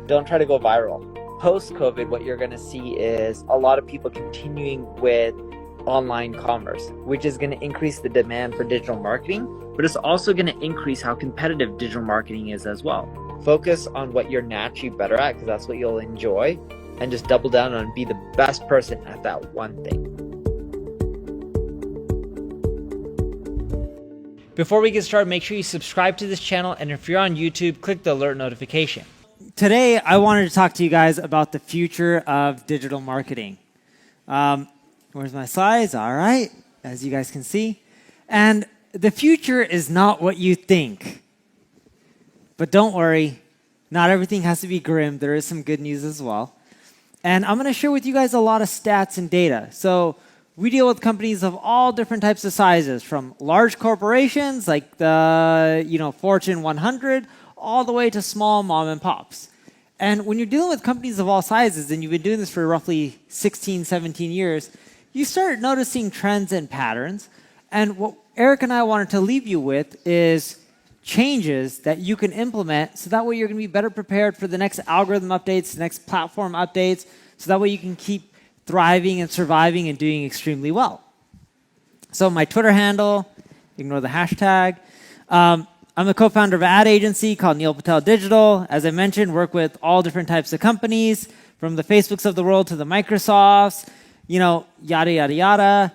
Don't try to go viral. Post-COVID, what you're going to see is a lot of people continuing with online commerce, which is going to increase the demand for digital marketing, but it's also going to increase how competitive digital marketing is as well. Focus on what you're naturally better at, because that's what you'll enjoy, and just double down on be the best person at that one thing. Before we get started, make sure you subscribe to this channel, and if you're on YouTube, click the alert notification. Today, I wanted to talk to you guys about the future of digital marketing. Where's my slides? All right, as you guys can see. And the future is not what you think. But don't worry, not everything has to be grim. There is some good news as well. And I'm going to share with you guys a lot of stats and data. So we deal with companies of all different types of sizes, from large corporations like the Fortune 100, all the way to small mom and pops. And when you're dealing with companies of all sizes, and you've been doing this for roughly 16, 17 years, you start noticing trends and patterns. And what Eric and I wanted to leave you with is changes that you can implement, so that way you're going to be better prepared for the next algorithm updates, the next platform updates, so that way you can keep thriving and surviving and doing extremely well. So my Twitter handle, ignore the hashtag. I'm the co-founder of an ad agency called Neil Patel Digital. As I mentioned, work with all different types of companies, from the Facebooks of the world to the Microsofts, yada, yada, yada.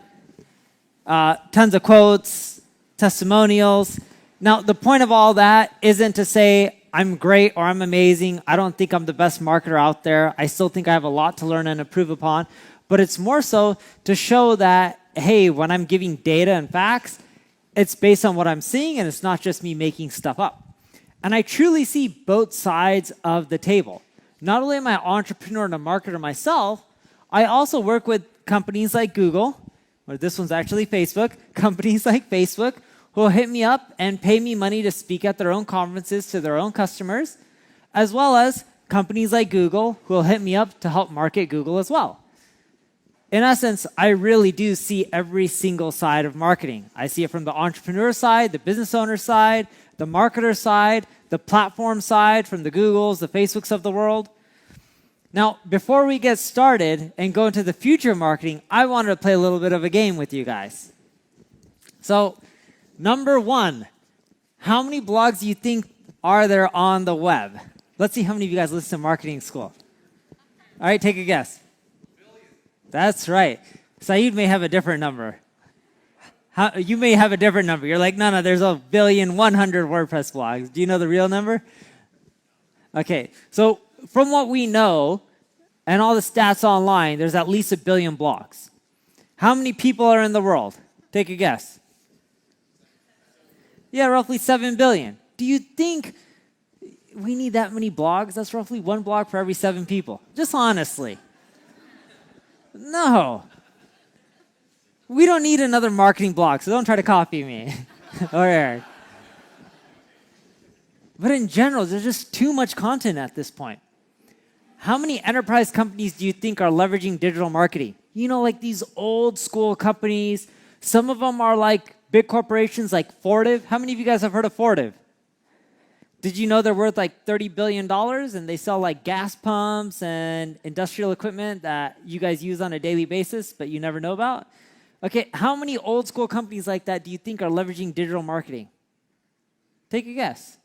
Tons of quotes, testimonials. Now, the point of all that isn't to say I'm great or I'm amazing. I don't think I'm the best marketer out there. I still think I have a lot to learn and improve upon. But it's more so to show that, hey, when I'm giving data and facts, it's based on what I'm seeing, and it's not just me making stuff up. And I truly see both sides of the table. Not only am I an entrepreneur and a marketer myself, I also work with companies like Google, or this one's actually Facebook, companies like Facebook, who will hit me up and pay me money to speak at their own conferences to their own customers, as well as companies like Google who will hit me up to help market Google as well. In essence, I really do see every single side of marketing. I see it from the entrepreneur side, the business owner side, the marketer side, the platform side, from the Googles, the Facebooks of the world. Now, before we get started and go into the future of marketing, I wanted to play a little bit of a game with you guys. So, number one, how many blogs do you think are there on the web? Let's see how many of you guys listen to marketing school. All right, take a guess. That's right. Saeed may have a different number. You may have a different number. You're like, no, there's 1,100,000,000 WordPress blogs. Do you know the real number? Okay, so from what we know and all the stats online, there's at least 1 billion blogs. How many people are in the world? Take a guess. Yeah, roughly 7 billion. Do you think we need that many blogs? That's roughly 1 blog for every 7 people. Just honestly. No. We don't need another marketing blog, so don't try to copy me or Eric. But in general, there's just too much content at this point. How many enterprise companies do you think are leveraging digital marketing? Like these old school companies. Some of them are like big corporations like Fortive. How many of you guys have heard of Fortive? Did you know they're worth like $30 billion, and they sell like gas pumps and industrial equipment that you guys use on a daily basis, but you never know about? Okay, how many old school companies like that do you think are leveraging digital marketing? Take a guess.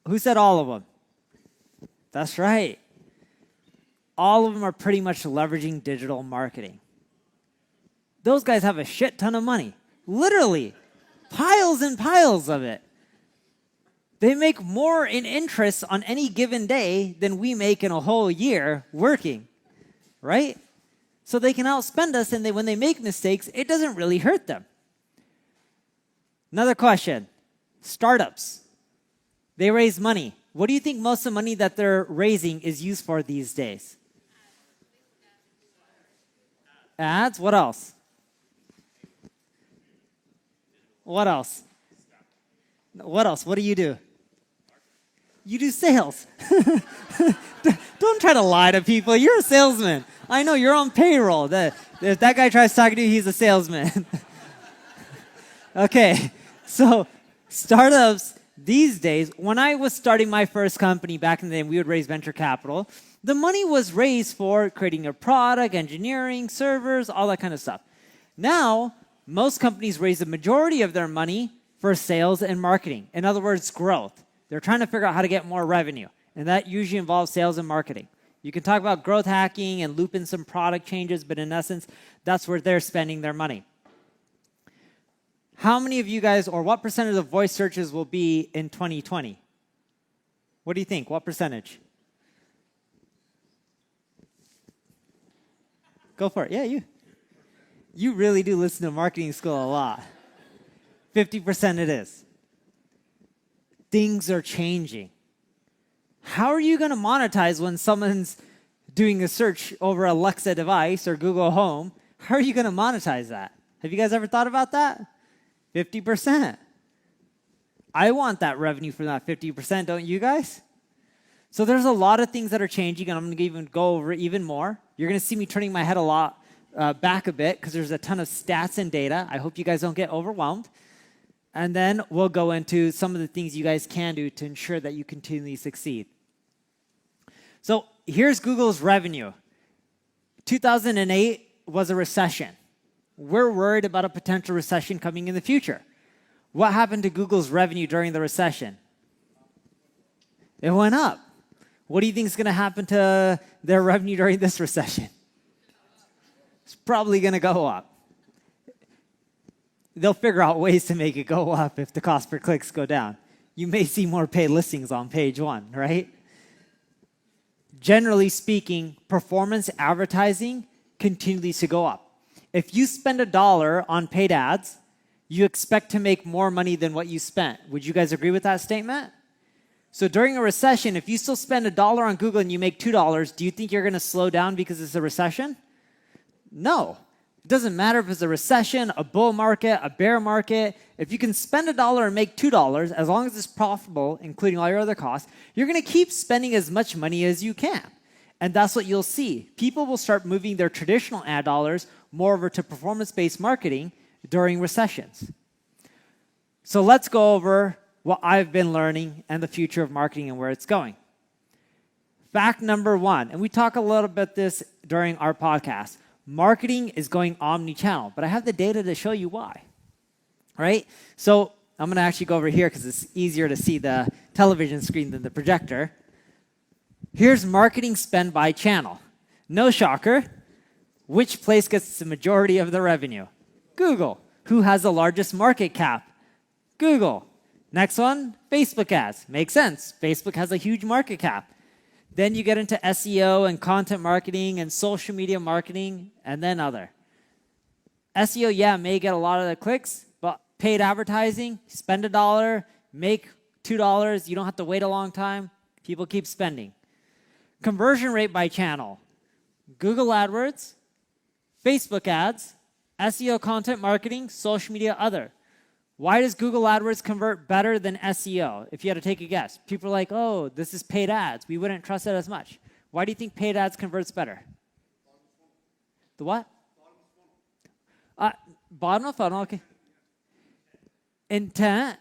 Who said all of them? That's right. All of them are pretty much leveraging digital marketing. Those guys have a shit ton of money. Literally, piles and piles of it. They make more in interest on any given day than we make in a whole year working, right? So they can outspend us, and when they make mistakes, it doesn't really hurt them. Another question. Startups. They raise money. What do you think most of the money that they're raising is used for these days? Ads? What else? What else? What else? What do you do? You do sales. Don't try to lie to people. You're a salesman. I know, you're on payroll. If that guy tries talking to you, he's a salesman. Okay, so startups, These days, when I was starting my first company back in the day, we would raise venture capital. The money was raised for creating a product, engineering, servers, all that kind of stuff. Now, most companies raise the majority of their money for sales and marketing. In other words, growth. They're trying to figure out how to get more revenue, and that usually involves sales and marketing. You can talk about growth hacking and loop in some product changes, but in essence, that's where they're spending their money. How many of you guys, or what percentage of voice searches will be in 2020? What do you think? What percentage? Go for it. Yeah, you. You really do listen to marketing school a lot. 50% it is. Things are changing. How are you going to monetize when someone's doing a search over a Alexa device or Google Home? How are you going to monetize that? Have you guys ever thought about that? 50%. I want that revenue from that 50%, don't you guys? So there's a lot of things that are changing, and I'm going to even go over even more. You're going to see me turning my head a lot back a bit because there's a ton of stats and data. I hope you guys don't get overwhelmed. And then we'll go into some of the things you guys can do to ensure that you continually succeed. So here's Google's revenue. 2008 was a recession. We're worried about a potential recession coming in the future. What happened to Google's revenue during the recession? It went up. What do you think is going to happen to their revenue during this recession? It's probably going to go up. They'll figure out ways to make it go up if the cost per clicks go down. You may see more paid listings on page one, right? Generally speaking, performance advertising continues to go up. If you spend $1 on paid ads, you expect to make more money than what you spent. Would you guys agree with that statement? So during a recession, if you still spend $1 on Google and you make $2, do you think you're going to slow down because it's a recession? No. It doesn't matter if it's a recession, a bull market, a bear market. If you can spend $1 and make $2, as long as it's profitable, including all your other costs, you're going to keep spending as much money as you can. And that's what you'll see. People will start moving their traditional ad dollars more over to performance-based marketing during recessions. So let's go over what I've been learning and the future of marketing and where it's going. Fact number one, and we talk a little bit this during our podcast, marketing is going omni-channel, but I have the data to show you why, right? So I'm going to actually go over here because it's easier to see the television screen than the projector. Here's marketing spend by channel. No shocker. Which place gets the majority of the revenue? Google. Who has the largest market cap? Google. Next one, Facebook ads. Makes sense. Facebook has a huge market cap. Then you get into SEO and content marketing and social media marketing and then other. SEO, yeah, may get a lot of the clicks, but paid advertising, spend $1, make $2. You don't have to wait a long time. People keep spending. Conversion rate by channel. Google AdWords, Facebook ads, SEO content marketing, social media, other. Why does Google AdWords convert better than SEO? If you had to take a guess. People are like, oh, this is paid ads. We wouldn't trust it as much. Why do you think paid ads converts better? The what? Bottom of funnel, okay. Intent.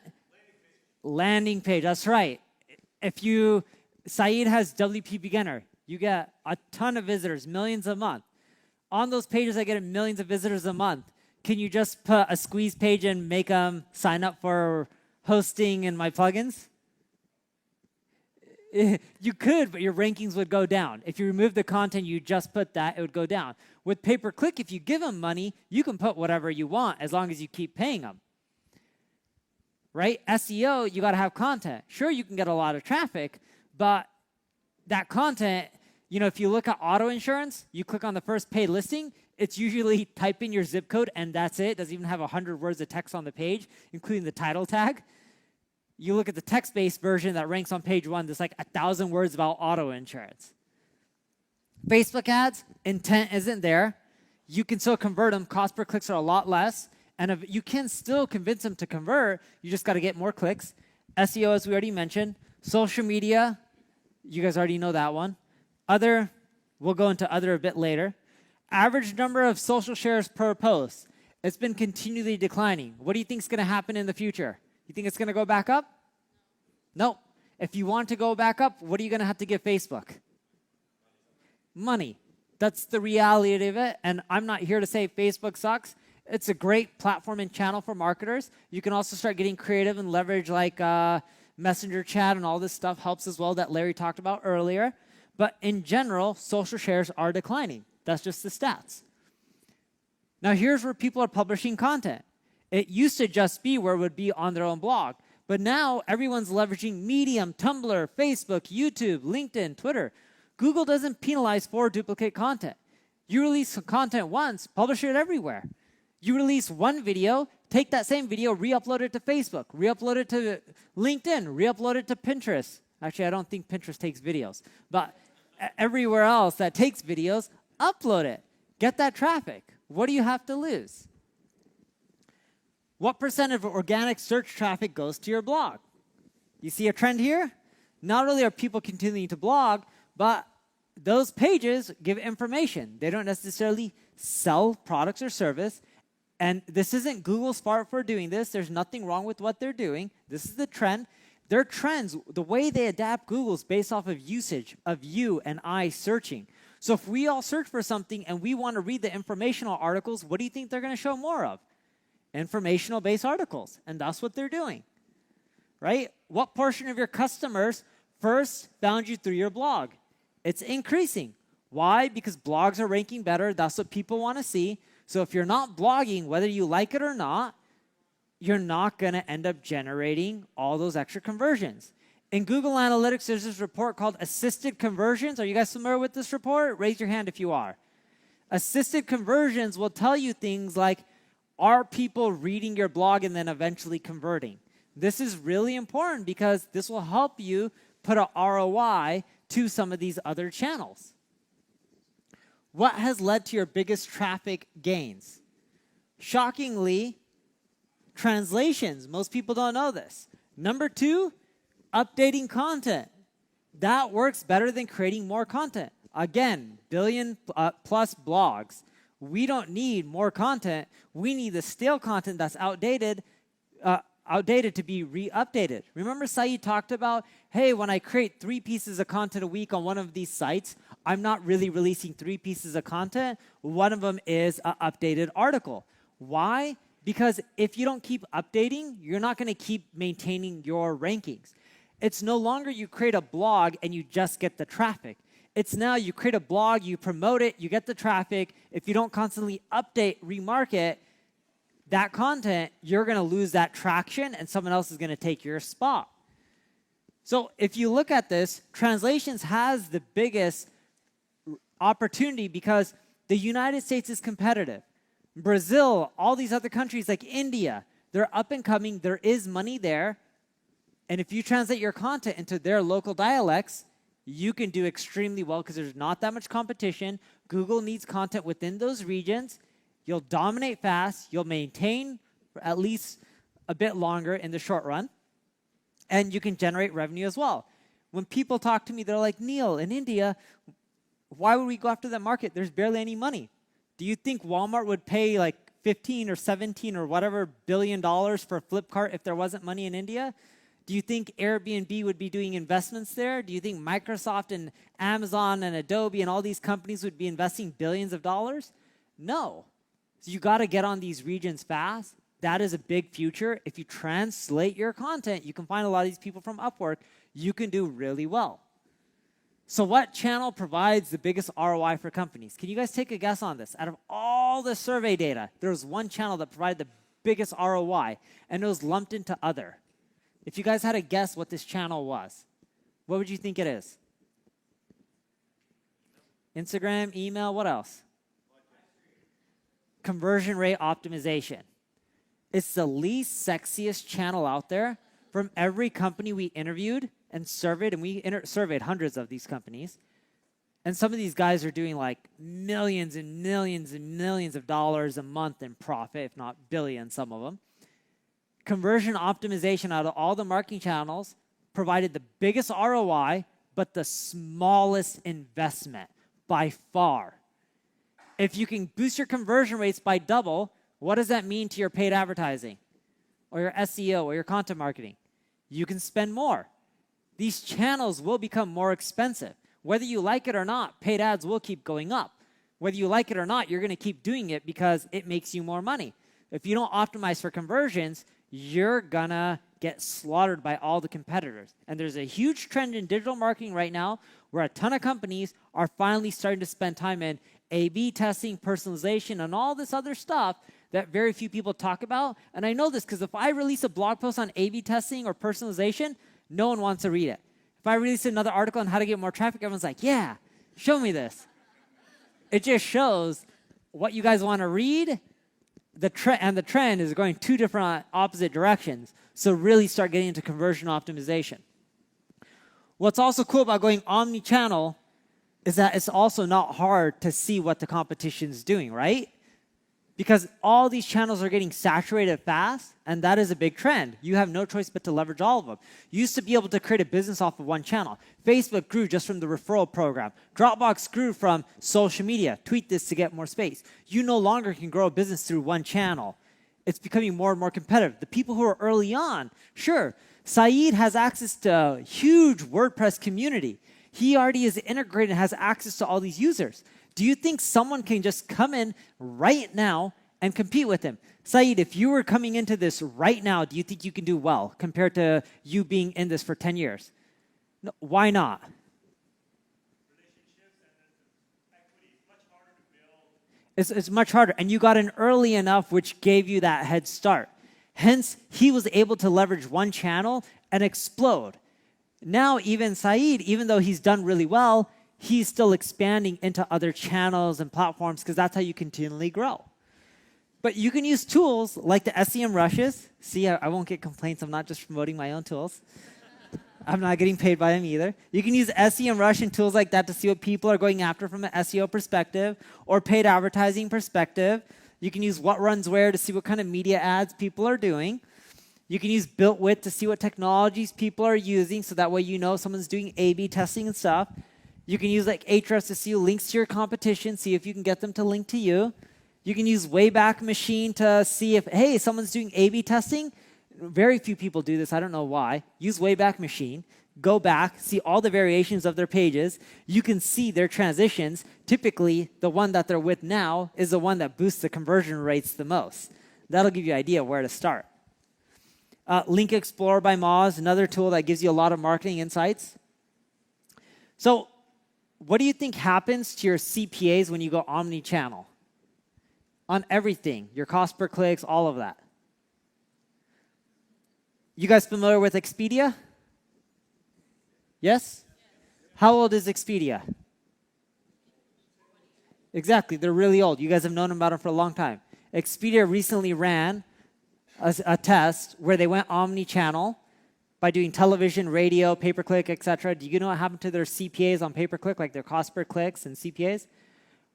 Landing page, that's right. If you, Saeed has WP Beginner. You get a ton of visitors, millions a month. On those pages, I get millions of visitors a month. Can you just put a squeeze page and make them sign up for hosting in my plugins? You could, but your rankings would go down. If you remove the content, you just put that, it would go down. With pay-per-click, if you give them money, you can put whatever you want as long as you keep paying them. Right? SEO, you got to have content. Sure, you can get a lot of traffic, but that content, you know, if you look at auto insurance, you click on the first paid listing, it's usually type in your zip code and that's it. It doesn't even have 100 words of text on the page, including the title tag. You look at the text-based version that ranks on page one, there's like 1,000 words about auto insurance. Facebook ads, intent isn't there. You can still convert them. Cost per clicks are a lot less. And if you can still convince them to convert, you just got to get more clicks. SEO, as we already mentioned. Social media, you guys already know that one. Other, we'll go into other a bit later. Average number of social shares per post. It's been continually declining. What do you think is going to happen in the future? You think it's going to go back up? Nope. If you want to go back up, what are you going to have to give Facebook? Money. That's the reality of it. And I'm not here to say Facebook sucks. It's a great platform and channel for marketers. You can also start getting creative and leverage like Messenger chat and all this stuff helps as well that Larry talked about earlier. But in general, social shares are declining. That's just the stats. Now here's where people are publishing content. It used to just be where it would be on their own blog. But now everyone's leveraging Medium, Tumblr, Facebook, YouTube, LinkedIn, Twitter. Google doesn't penalize for duplicate content. You release content once, publish it everywhere. You release one video, take that same video, re-upload it to Facebook, re-upload it to LinkedIn, re-upload it to Pinterest. Actually, I don't think Pinterest takes videos. But everywhere else that takes videos, upload it. Get that traffic. What do you have to lose? What percent of organic search traffic goes to your blog? You see a trend here? Not only are people continuing to blog, but those pages give information. They don't necessarily sell products or service. And this isn't Google's fault for doing this. There's nothing wrong with what they're doing. This is the trend. Their trends, the way they adapt Google is based off of usage of you and I searching. So if we all search for something and we want to read the informational articles, what do you think they're going to show more of? Informational-based articles. And that's what they're doing, right? What portion of your customers first found you through your blog? It's increasing. Why? Because blogs are ranking better. That's what people want to see. So if you're not blogging, whether you like it or not, you're not going to end up generating all those extra conversions. In Google Analytics, there's this report called Assisted Conversions. Are you guys familiar with this report? Raise your hand if you are. Assisted Conversions will tell you things like, are people reading your blog and then eventually converting? This is really important because this will help you put an ROI to some of these other channels. What has led to your biggest traffic gains? Shockingly, translations. Most people don't know this. Number 2, updating content. That works better than creating more content. Again, billion plus blogs. We don't need more content. We need the stale content that's outdated to be re-updated. Remember Saeed talked about, hey, when I create 3 pieces of content a week on one of these sites, I'm not really releasing 3 pieces of content. One of them is an updated article. Why? Because if you don't keep updating, you're not going to keep maintaining your rankings. It's no longer you create a blog and you just get the traffic. It's now you create a blog, you promote it, you get the traffic. If you don't constantly update, remarket that content, you're going to lose that traction and someone else is going to take your spot. So if you look at this, translations has the biggest opportunity because the United States is competitive. Brazil, all these other countries like India, they're up and coming. There is money there. And if you translate your content into their local dialects, you can do extremely well because there's not that much competition. Google needs content within those regions. You'll dominate fast. You'll maintain for at least a bit longer in the short run. And you can generate revenue as well. When people talk to me, they're like, Neil, in India, why would we go after that market? There's barely any money. Do you think Walmart would pay like 15 or 17 or whatever billion dollars for Flipkart if there wasn't money in India? Do you think Airbnb would be doing investments there? Do you think Microsoft and Amazon and Adobe and all these companies would be investing billions of dollars? No. So you got to get on these regions fast. That is a big future. If you translate your content, you can find a lot of these people from Upwork. You can do really well. So what channel provides the biggest ROI for companies? Can you guys take a guess on this? Out of all the survey data, there was one channel that provided the biggest ROI, and it was lumped into other. If you guys had to guess what this channel was, what would you think it is? Instagram, email, what else? Conversion rate optimization. It's the least sexiest channel out there. From every company we interviewed and surveyed, and we surveyed hundreds of these companies, and some of these guys are doing like millions and millions and millions of dollars a month in profit, if not billions, some of them. Conversion optimization out of all the marketing channels provided the biggest ROI, but the smallest investment by far. If you can boost your conversion rates by double, what does that mean to your paid advertising or your SEO or your content marketing? You can spend more. these channels will become more expensive. Whether you like it or not, paid ads will keep going up. Whether you like it or not, you're going to keep doing it because it makes you more money. If you don't optimize for conversions, you're going to get slaughtered by all the competitors. And there's a huge trend in digital marketing right now where a ton of companies are finally starting to spend time in A/B testing, personalization, and all this other stuff that very few people talk about. And I know this because if I release a blog post on A/B testing or personalization, no one wants to read it. If I release another article on how to get more traffic, everyone's like, yeah, show me this. It just shows what you guys want to read. The trend is going two different opposite directions. So really start getting into conversion optimization. What's also cool about going omni-channel is that it's also not hard to see what the competition is doing, right? Because all these channels are getting saturated fast, and that is a big trend. You have no choice but to leverage all of them. You used to be able to create a business off of one channel. Facebook grew just from the referral program. Dropbox grew from social media. Tweet this to get more space. You no longer can grow a business through one channel. It's becoming more and more competitive. The people who are early on, sure, Saeed has access to a huge WordPress community. He already is integrated and has access to all these users. Do you think someone can just come in right now and compete with him? Saeed, if you were coming into this right now, do you think you can do well compared to you being in this for 10 years? No, why not? Relationships and equity is much harder to build. It's much harder. And you got in early enough, which gave you that head start. Hence, he was able to leverage one channel and explode. Now, even Saeed, even though he's done really well, he's still expanding into other channels and platforms because that's how you continually grow. But you can use tools like the SEM rushes. See, I won't get complaints. I'm not just promoting my own tools. I'm not getting paid by them either. You can use SEM rush and tools like that to see what people are going after from an SEO perspective or paid advertising perspective. You can use what runs where to see what kind of media ads people are doing. You can use BuiltWith to see what technologies people are using so that way you know someone's doing A/B testing and stuff. You can use like Ahrefs to see links to your competition, see if you can get them to link to you. You can use Wayback Machine to see if, hey, someone's doing A/B testing. Very few people do this. I don't know why. Use Wayback Machine. Go back, see all the variations of their pages. You can see their transitions. Typically, the one that they're with now is the one that boosts the conversion rates the most. That'll give you an idea where to start. Link Explorer by Moz, another tool that gives you a lot of marketing insights. So, what do you think happens to your CPAs when you go omni-channel? On everything, your cost per clicks, all of that. You guys familiar with Expedia? Yes? How old is Expedia? Exactly, they're really old. You guys have known about them for a long time. Expedia recently ran a test where they went omni-channel by doing television, radio, pay-per-click, etc. Do you know what happened to their CPAs on pay-per-click, like their cost per clicks and CPAs?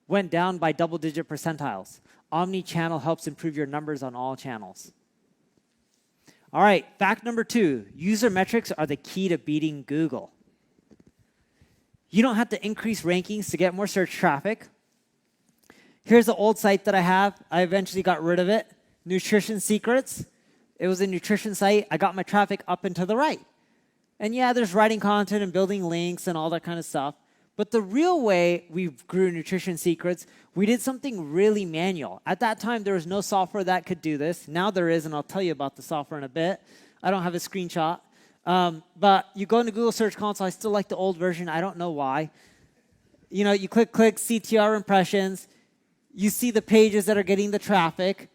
Went down by double-digit percentiles. Omni-channel helps improve your numbers on all channels. All right, fact number 2, user metrics are the key to beating Google. You don't have to increase rankings to get more search traffic. Here's the old site that I have. I eventually got rid of it. Nutrition Secrets. It was a nutrition site. I got my traffic up and to the right. And yeah, there's writing content and building links and all that kind of stuff. But the real way we grew Nutrition Secrets, we did something really manual. At that time, there was no software that could do this. Now there is, and I'll tell you about the software in a bit. I don't have a screenshot. But you go into Google Search Console. I still like the old version. I don't know why. You know, you click CTR impressions. You see the pages that are getting the traffic.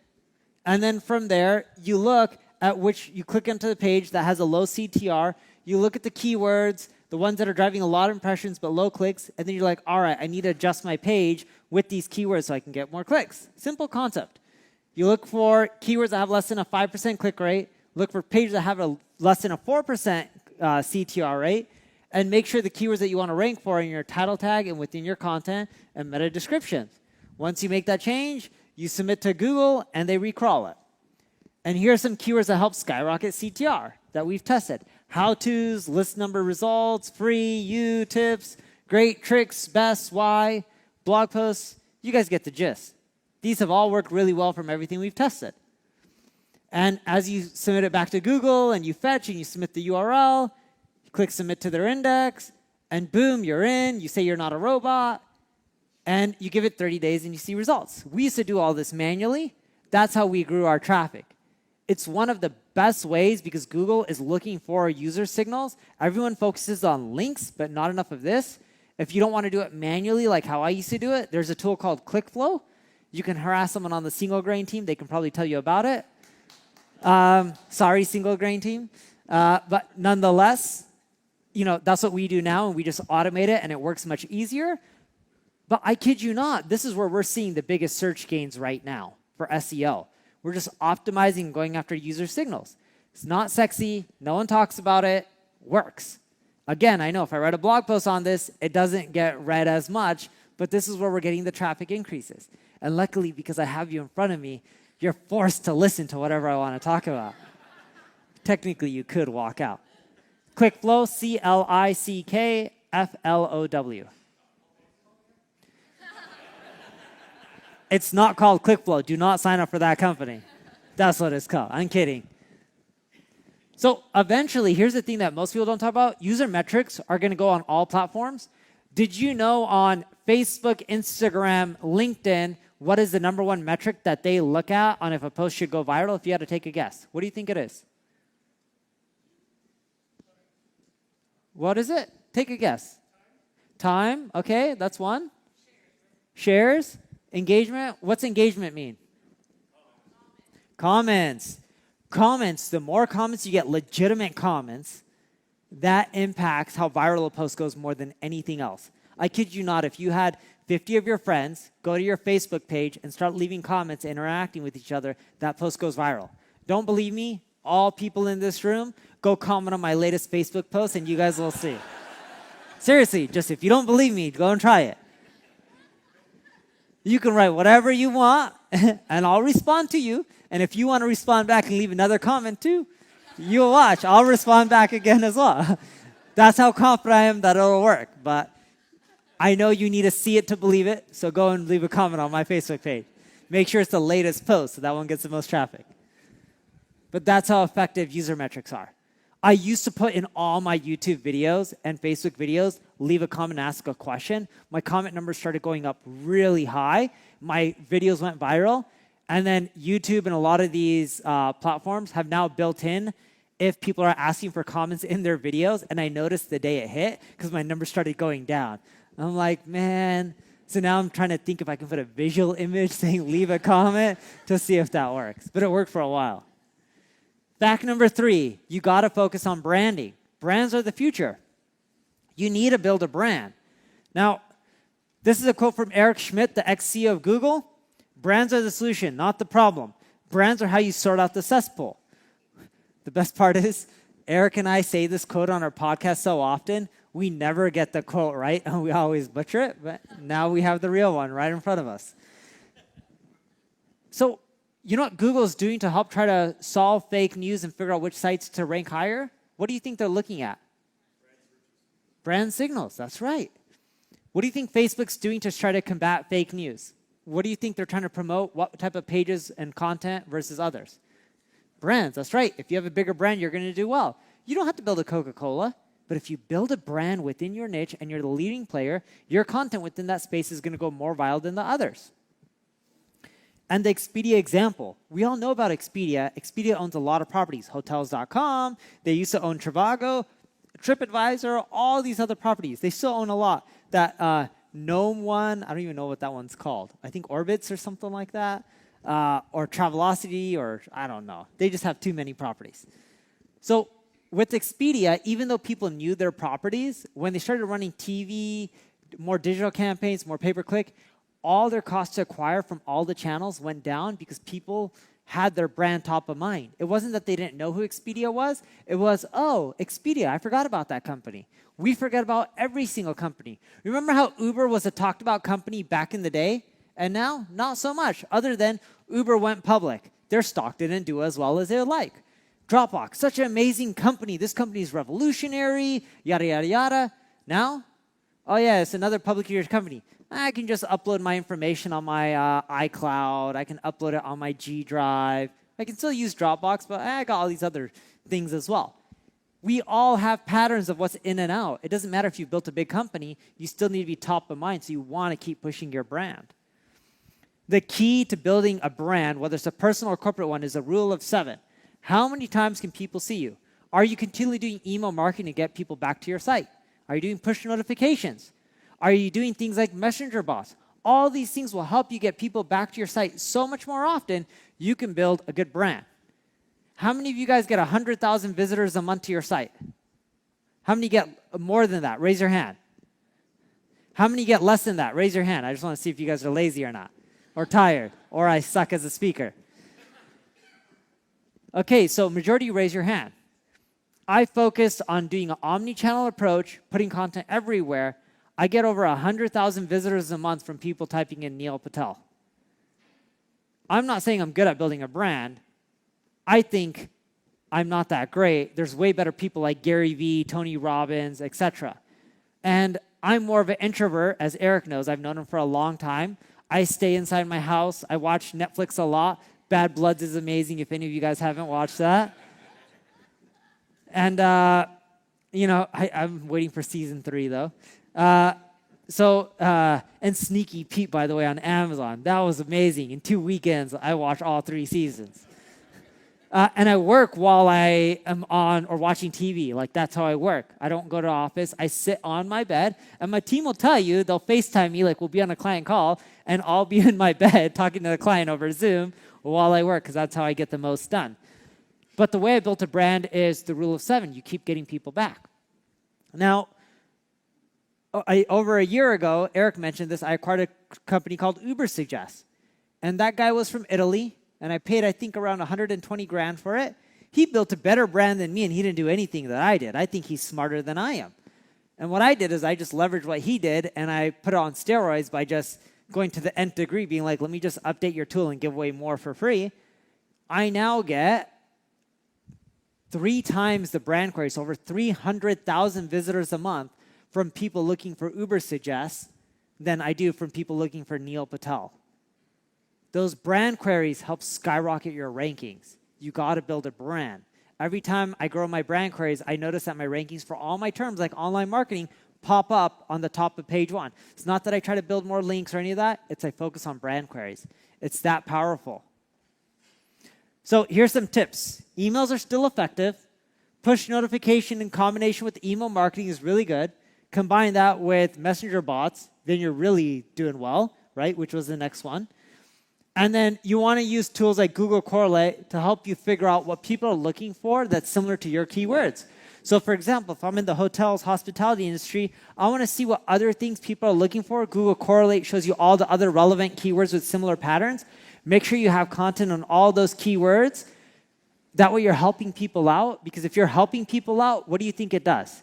And then from there, you look at which you click into the page that has a low CTR. You look at the keywords, the ones that are driving a lot of impressions but low clicks, and then you're like, all right, I need to adjust my page with these keywords so I can get more clicks. Simple concept. You look for keywords that have less than a 5% click rate, look for pages that have less than a 4% CTR rate, and make sure the keywords that you want to rank for are in your title tag and within your content and meta descriptions. Once you make that change, you submit to Google, and they recrawl it. And here are some keywords that help skyrocket CTR that we've tested. How-tos, list number results, free, you, tips, great, tricks, best, why, blog posts. You guys get the gist. These have all worked really well from everything we've tested. And as you submit it back to Google, and you fetch, and you submit the URL, click submit to their index, and boom, you're in. You say you're not a robot, and you give it 30 days and you see results. We used to do all this manually. That's how we grew our traffic. It's one of the best ways because Google is looking for user signals. Everyone focuses on links, but not enough of this. If you don't want to do it manually like how I used to do it, there's a tool called ClickFlow. You can harass someone on the single grain team. They can probably tell you about it. Sorry, single grain team. But nonetheless, that's what we do now, and we just automate it, and it works much easier. But I kid you not, this is where we're seeing the biggest search gains right now for SEO. We're just optimizing and going after user signals. It's not sexy. No one talks about it. Works. Again, I know if I write a blog post on this, it doesn't get read as much, but this is where we're getting the traffic increases. And luckily, because I have you in front of me, you're forced to listen to whatever I want to talk about. Technically, you could walk out. ClickFlow, ClickFlow. It's not called ClickFlow. Do not sign up for that company. That's what it's called. I'm kidding. So eventually, here's the thing that most people don't talk about. User metrics are going to go on all platforms. Did you know on Facebook, Instagram, LinkedIn, what is the #1 metric that they look at on if a post should go viral? If you had to take a guess, what do you think it is? What is it? Take a guess. Time. Okay, that's one. Shares. Engagement. What's engagement mean? Comments. Comments. The more comments you get, legitimate comments, that impacts how viral a post goes more than anything else. I kid you not, if you had 50 of your friends go to your Facebook page and start leaving comments, interacting with each other, that post goes viral. Don't believe me? All people in this room, go comment on my latest Facebook post and you guys will see. Seriously, just if you don't believe me, go and try it. You can write whatever you want, and I'll respond to you. And if you want to respond back and leave another comment too, you'll watch. I'll respond back again as well. That's how confident I am that it'll work. But I know you need to see it to believe it, so go and leave a comment on my Facebook page. Make sure it's the latest post, so that one gets the most traffic. But that's how effective user metrics are. I used to put in all my YouTube videos and Facebook videos, leave a comment, ask a question. My comment numbers started going up really high. My videos went viral. And then YouTube and a lot of these platforms have now built in if people are asking for comments in their videos. And I noticed the day it hit because my numbers started going down. I'm like, man. So now I'm trying to think if I can put a visual image saying leave a comment to see if that works. But it worked for a while. Fact number 3, you got to focus on branding. Brands are the future. You need to build a brand. Now, this is a quote from Eric Schmidt, the ex-CEO of Google. Brands are the solution, not the problem. Brands are how you sort out the cesspool. The best part is, Eric and I say this quote on our podcast so often, we never get the quote right, and we always butcher it, but now we have the real one right in front of us. So, you know what Google is doing to help try to solve fake news and figure out which sites to rank higher? What do you think they're looking at? Brand signals, that's right. What do you think Facebook's doing to try to combat fake news? What do you think they're trying to promote? What type of pages and content versus others? Brands, that's right. If you have a bigger brand, you're going to do well. You don't have to build a Coca-Cola, but if you build a brand within your niche and you're the leading player, your content within that space is going to go more viral than the others. And the Expedia example. We all know about Expedia. Expedia owns a lot of properties. Hotels.com. They used to own Trivago, TripAdvisor, all these other properties. They still own a lot. That Gnome one, I don't even know what that one's called. I think Orbitz or something like that. Or Travelocity, or I don't know. They just have too many properties. So with Expedia, even though people knew their properties, when they started running TV, more digital campaigns, more pay-per-click, all their costs to acquire from all the channels went down because people had their brand top of mind. It wasn't that they didn't know who Expedia was. It was, oh, Expedia, I forgot about that company. We forget about every single company. Remember how Uber was a talked about company back in the day? And now, not so much, other than Uber went public. Their stock didn't do as well as they would like. Dropbox, such an amazing company. This company is revolutionary, yada, yada, yada. Now, oh yeah, it's another publicly traded company. I can just upload my information on my iCloud. I can upload it on my G Drive. I can still use Dropbox, but I got all these other things as well. We all have patterns of what's in and out. It doesn't matter if you've built a big company, you still need to be top of mind, so you want to keep pushing your brand. The key to building a brand, whether it's a personal or corporate one, is a rule of 7. How many times can people see you? Are you continually doing email marketing to get people back to your site? Are you doing push notifications? Are you doing things like messenger bots? All these things will help you get people back to your site so much more often. You can build a good brand. How many of you guys get 100,000 visitors a month to your site? How many get more than that? Raise your hand. How many get less than that? Raise your hand. I just want to see if you guys are lazy or not, or tired, or I suck as a speaker. Okay, so majority raise your hand. I focused on doing an omni-channel approach, putting content everywhere. I get over 100,000 visitors a month from people typing in Neil Patel. I'm not saying I'm good at building a brand. I think I'm not that great. There's way better people like Gary Vee, Tony Robbins, etc. And I'm more of an introvert, as Eric knows. I've known him for a long time. I stay inside my house. I watch Netflix a lot. Bad Bloods is amazing if any of you guys haven't watched that. And, I'm waiting for season 3, though. And Sneaky Pete, by the way, on Amazon. That was amazing. In 2 weekends, I watched all 3 seasons. And I work while I am on or watching TV. Like, that's how I work. I don't go to the office. I sit on my bed, and my team will tell you, they'll FaceTime me, like we'll be on a client call, and I'll be in my bed talking to the client over Zoom while I work, because that's how I get the most done. But the way I built a brand is the rule of 7. You keep getting people back. Now, over a year ago, Eric mentioned this, I acquired a company called Ubersuggest. And that guy was from Italy. And I paid, I think, around 120 grand for it. He built a better brand than me, and he didn't do anything that I did. I think he's smarter than I am. And what I did is I just leveraged what he did, and I put it on steroids by just going to the nth degree, being like, let me just update your tool and give away more for free. I now get 3 times the brand queries, over 300,000 visitors a month from people looking for Ubersuggest than I do from people looking for Neil Patel. Those brand queries help skyrocket your rankings. You got to build a brand. Every time I grow my brand queries, I notice that my rankings for all my terms, like online marketing, pop up on the top of page 1. It's not that I try to build more links or any of that. It's I focus on brand queries. It's that powerful. So here's some tips. Emails are still effective. Push notification in combination with email marketing is really good. Combine that with messenger bots, then you're really doing well, right? Which was the next one. And then you want to use tools like Google Correlate to help you figure out what people are looking for that's similar to your keywords. So for example, if I'm in the hotels, hospitality industry, I want to see what other things people are looking for. Google Correlate shows you all the other relevant keywords with similar patterns. Make sure you have content on all those keywords. That way you're helping people out, because if you're helping people out, what do you think it does?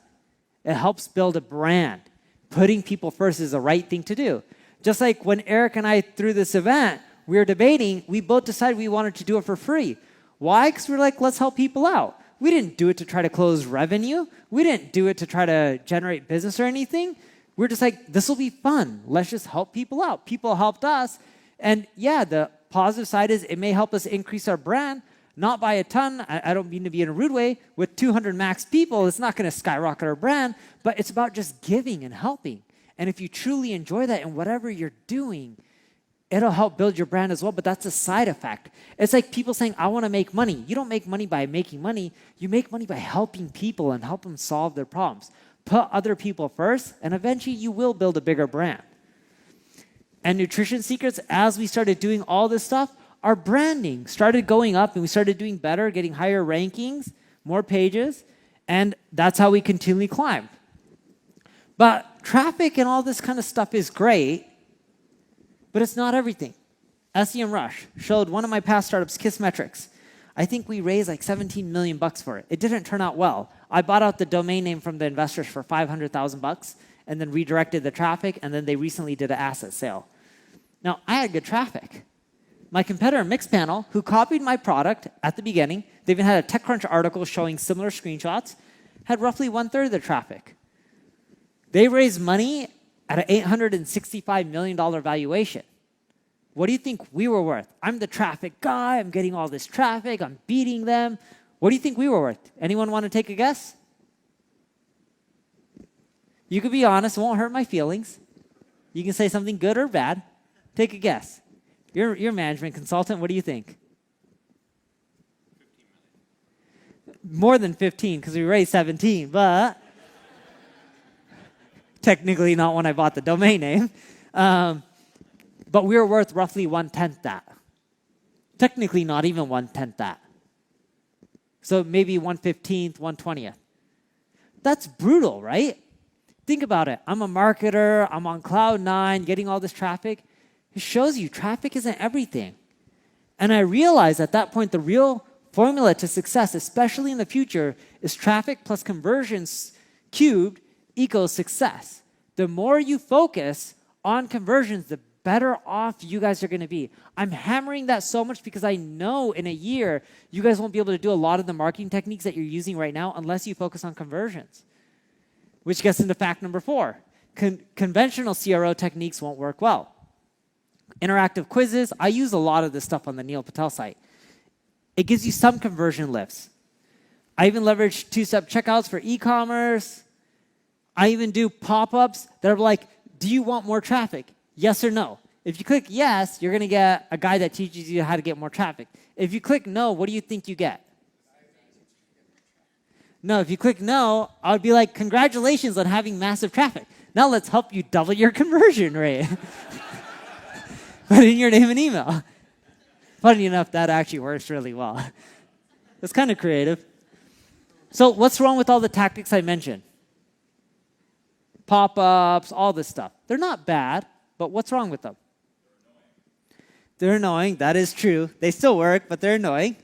It helps build a brand. Putting people first is the right thing to do. Just like when Eric and I threw this event, we were debating, we both decided we wanted to do it for free. Why? Because we're like, let's help people out. We didn't do it to try to close revenue. We didn't do it to try to generate business or anything. We're just like, this will be fun. Let's just help people out. People helped us. And yeah, the positive side is it may help us increase our brand, not by a ton. I don't mean to be in a rude way. With 200 max people, it's not going to skyrocket our brand, but it's about just giving and helping. And if you truly enjoy that in whatever you're doing, it'll help build your brand as well, but that's a side effect. It's like people saying, I want to make money. You don't make money by making money. You make money by helping people and help them solve their problems. Put other people first, and eventually you will build a bigger brand. And Nutrition Secrets, as we started doing all this stuff, our branding started going up, and we started doing better, getting higher rankings, more pages, and that's how we continually climb. But traffic and all this kind of stuff is great, but it's not everything. SEMrush showed one of my past startups, Kissmetrics. I think we raised like 17 million bucks for it. It didn't turn out well. I bought out the domain name from the investors for 500,000 bucks and then redirected the traffic, and then they recently did an asset sale. Now, I had good traffic. My competitor, Mixpanel, who copied my product at the beginning, they even had a TechCrunch article showing similar screenshots, had roughly 1/3 of the traffic. They raised money at an $865 million valuation. What do you think we were worth? I'm the traffic guy. I'm getting all this traffic. I'm beating them. What do you think we were worth? Anyone want to take a guess? You can be honest. It won't hurt my feelings. You can say something good or bad. Take a guess. You're a management consultant. What do you think? 15 million. More than 15 because we raised 17, but technically not when I bought the domain name. But we were worth roughly 1/10 that. Technically not even 1/10 that. So maybe 1/15th, 1/20th. That's brutal, right? Think about it. I'm a marketer. I'm on cloud 9, getting all this traffic. It shows you traffic isn't everything. And I realized at that point the real formula to success, especially in the future, is traffic plus conversions cubed equals success. The more you focus on conversions, the better off you guys are going to be. I'm hammering that so much because I know in a year you guys won't be able to do a lot of the marketing techniques that you're using right now unless you focus on conversions. Which gets into fact number 4. Conventional CRO techniques won't work well. Interactive quizzes, I use a lot of this stuff on the Neil Patel site. It gives you some conversion lifts. I even leverage two-step checkouts for e-commerce. I even do pop-ups that are like, do you want more traffic? Yes or no. If you click yes, you're going to get a guide that teaches you how to get more traffic. If you click no, what do you think you get? No, if you click no, I would be like, congratulations on having massive traffic. Now let's help you double your conversion rate. Put in your name and email. Funny enough, that actually works really well. It's kind of creative. So what's wrong with all the tactics I mentioned? Pop-ups, all this stuff. They're not bad, but what's wrong with them? They're annoying. That is true. They still work, but they're annoying.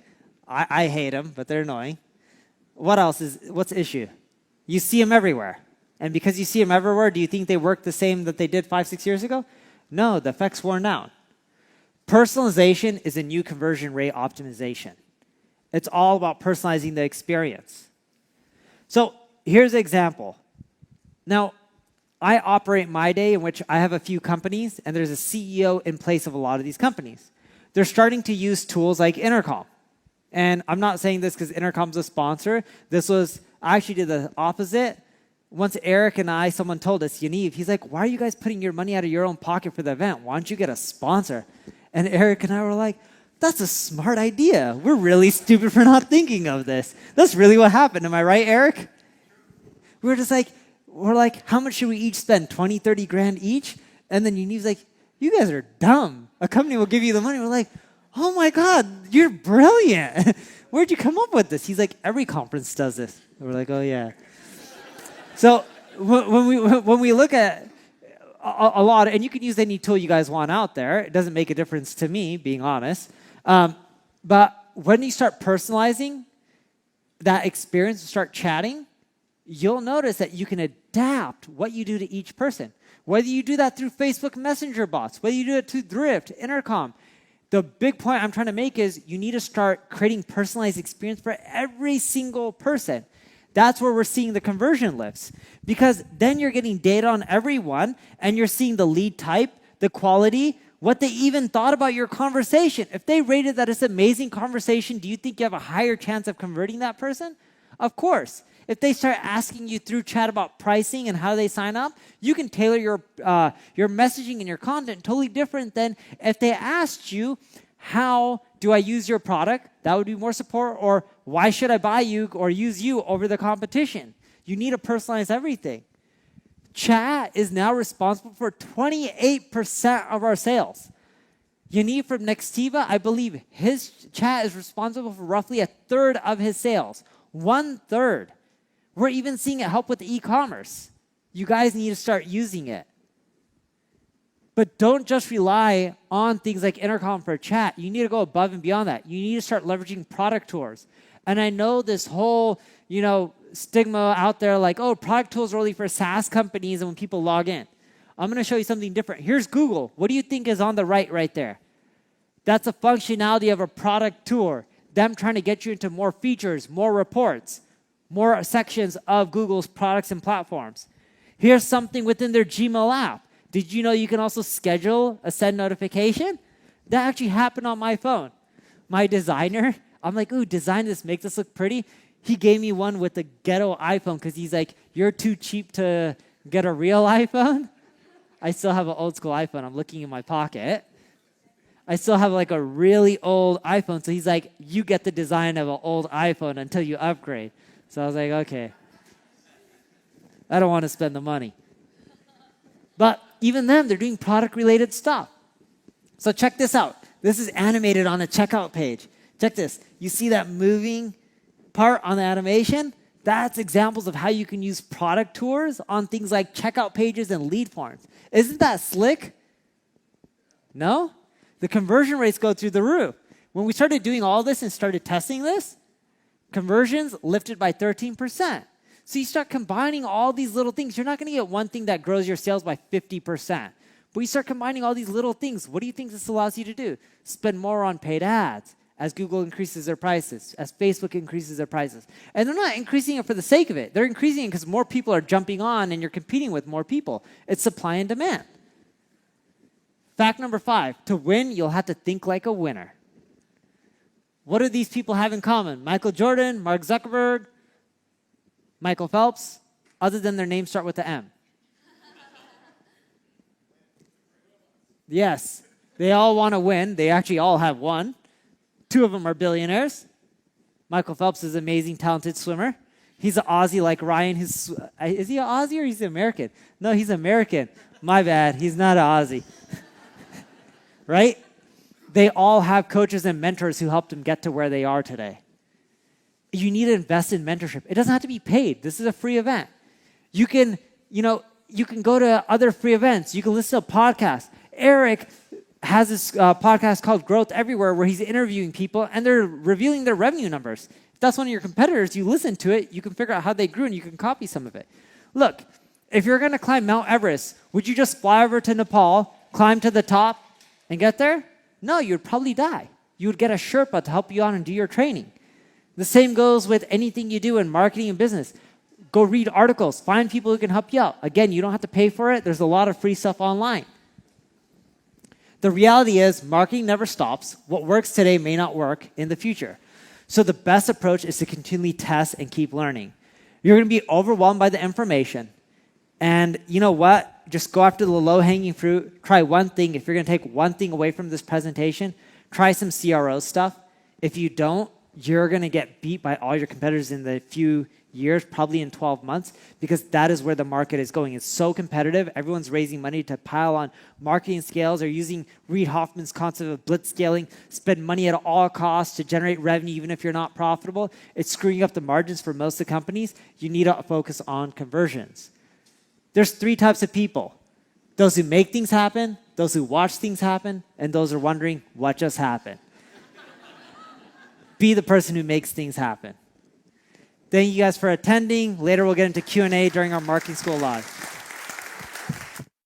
I hate them, but they're annoying. What's the issue? You see them everywhere. And because you see them everywhere, do you think they work the same that they did 5-6 years ago? No, the effect's worn out. Personalization is a new conversion rate optimization. It's all about personalizing the experience. So here's an example. Now, I operate my day in which I have a few companies, and there's a CEO in place of a lot of these companies. They're starting to use tools like Intercom. And I'm not saying this because Intercom's a sponsor. I actually did the opposite. Once Eric and someone told us, Yaniv, he's like, why are you guys putting your money out of your own pocket for the event? Why don't you get a sponsor? And Eric and I were like, that's a smart idea. We're really stupid for not thinking of this. That's really what happened. Am I right, Eric? We're like, how much should we each spend? 20, 30 grand each? And then Yaniv's like, you guys are dumb. A company will give you the money. We're like, oh my God, you're brilliant. Where'd you come up with this? He's like, every conference does this. And we're like, oh yeah. So when we look at a lot, and you can use any tool you guys want out there. It doesn't make a difference to me, being honest. But when you start personalizing that experience and start chatting, you'll notice that you can adapt what you do to each person. Whether you do that through Facebook Messenger bots, whether you do it through Drift, Intercom, the big point I'm trying to make is you need to start creating personalized experience for every single person. That's where we're seeing the conversion lifts. Because then you're getting data on everyone, and you're seeing the lead type, the quality, what they even thought about your conversation. If they rated that it's an amazing conversation, do you think you have a higher chance of converting that person? Of course. If they start asking you through chat about pricing and how they sign up, you can tailor your messaging and your content totally different than if they asked you, how do I use your product? That would be more support. Or why should I buy you or use you over the competition? You need to personalize everything. Chat is now responsible for 28% of our sales. Yaniv from Nextiva, I believe his chat is responsible for roughly 1/3 of his sales. 1/3. We're even seeing it help with e-commerce. You guys need to start using it. But don't just rely on things like Intercom for chat. You need to go above and beyond that. You need to start leveraging product tours. And I know this whole, stigma out there like, oh, product tools are only for SaaS companies and when people log in. I'm going to show you something different. Here's Google. What do you think is on the right there? That's a functionality of a product tour. Them trying to get you into more features, more reports, more sections of Google's products and platforms. Here's something within their Gmail app. Did you know you can also schedule a send notification? That actually happened on my phone. My designer, I'm like, ooh, design this, make this look pretty. He gave me one with the ghetto iPhone because he's like, you're too cheap to get a real iPhone. I still have an old school iPhone. I'm looking in my pocket. I still have like a really old iPhone. So he's like, you get the design of an old iPhone until you upgrade. So I was like, okay. I don't want to spend the money. But even them, they're doing product-related stuff. So check this out. This is animated on a checkout page. Check this. You see that moving part on the animation? That's examples of how you can use product tours on things like checkout pages and lead forms. Isn't that slick? No? The conversion rates go through the roof. When we started doing all this and started testing this, conversions lifted by 13%. So you start combining all these little things. You're not going to get one thing that grows your sales by 50%. But you start combining all these little things. What do you think this allows you to do? Spend more on paid ads as Google increases their prices, as Facebook increases their prices. And they're not increasing it for the sake of it. They're increasing it because more people are jumping on and you're competing with more people. It's supply and demand. Fact number 5, to win, you'll have to think like a winner. What do these people have in common? Michael Jordan, Mark Zuckerberg, Michael Phelps, other than their names start with the M. Yes, they all want to win. They actually all have won. 2 of them are billionaires. Michael Phelps is an amazing, talented swimmer. He's an Aussie like Ryan. Is he an Aussie or he's American? No, he's American. My bad. He's not an Aussie. Right? They all have coaches and mentors who helped them get to where they are today. You need to invest in mentorship. It doesn't have to be paid. This is a free event. You can go to other free events. You can listen to podcasts. Eric has this podcast called Growth Everywhere where he's interviewing people and they're revealing their revenue numbers. If that's one of your competitors, you listen to it, you can figure out how they grew and you can copy some of it. Look, if you're going to climb Mount Everest, would you just fly over to Nepal, climb to the top, and get there? No, you'd probably die. You would get a Sherpa to help you out and do your training. The same goes with anything you do in marketing and business. Go read articles. Find people who can help you out. Again, you don't have to pay for it. There's a lot of free stuff online. The reality is marketing never stops. What works today may not work in the future. So the best approach is to continually test and keep learning. You're going to be overwhelmed by the information. And you know what? Just go after the low-hanging fruit. Try one thing. If you're going to take one thing away from this presentation, try some CRO stuff. If you don't, you're going to get beat by all your competitors in the few years, probably in 12 months, because that is where the market is going. It's so competitive. Everyone's raising money to pile on marketing scales or using Reid Hoffman's concept of blitz scaling, spend money at all costs to generate revenue even if you're not profitable. It's screwing up the margins for most of the companies. You need to focus on conversions. There's 3 types of people. Those who make things happen, those who watch things happen, and those who are wondering what just happened. Be the person who makes things happen. Thank you guys for attending. Later we'll get into Q&A during our Marketing School Live.